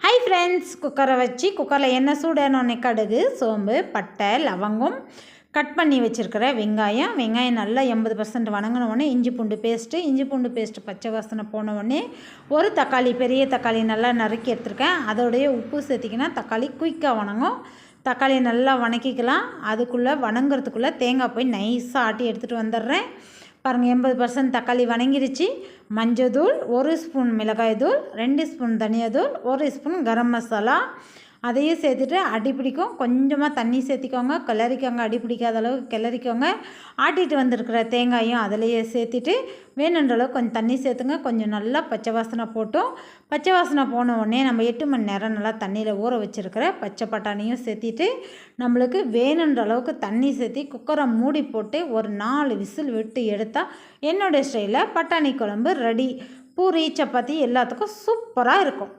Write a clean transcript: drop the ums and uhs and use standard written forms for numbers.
Hi friends, குக்கரை வச்சு குக்கரில் எண்ணெய் சூடானோடனே கடுகு, சோம்பு, பட்டை, லவங்கம், கட் பண்ணி வச்சுருக்கிற வெங்காயம் நல்லா 80% வணங்கினோடனே இஞ்சி பூண்டு பேஸ்ட்டு பச்சை வாசனை போனவுடனே ஒரு தக்காளி, பெரிய தக்காளி நல்லா நறுக்கி எடுத்துருக்கேன். அதோடைய உப்பு சேர்த்திங்கன்னா தக்காளி குயிக்காக வணங்கும். தக்காளியை நல்லா வணக்கிக்கலாம். அதுக்குள்ளே வணங்குறதுக்குள்ளே தேங்காய் போய் நைஸாக ஆட்டி எடுத்துகிட்டு வந்துடுறேன். பாருங்கள், 80% தக்காளி வணங்கிடுச்சு. மஞ்சள், 1 ஸ்பூன் மிளகாய் தூள், 2 ஸ்பூன் தனியாத்தூள், 1 ஸ்பூன் கரம் மசாலா அதையும் சேர்த்துட்டு அடிப்பிடிக்கும். கொஞ்சமாக தண்ணி சேர்த்திக்கோங்க, கிளறிக்கோங்க. அடிப்பிடிக்காத அளவுக்கு கிளறிக்கோங்க. ஆட்டிட்டு வந்திருக்கிற தேங்காயும் அதிலையே சேர்த்துட்டு வேணுன்ற அளவுக்கு கொஞ்சம் தண்ணி சேர்த்துங்க. கொஞ்சம் நல்லா பச்சை வாசனை போட்டோம். பச்சை வாசனை போன உடனே நம்ம 8 மணி நேரம் நல்லா தண்ணியில் ஊற வச்சுருக்கிற பச்சை பட்டாணியும் சேர்த்திட்டு நம்மளுக்கு வேணுன்ற அளவுக்கு தண்ணி சேர்த்தி குக்கரை மூடி போட்டு ஒரு 4 விசில் விட்டு எடுத்தால் என்னோடய ஸ்டைலில் பட்டாணி குழம்பு ரெடி. பூரி, சப்பாத்தி எல்லாத்துக்கும் சூப்பராக இருக்கும்.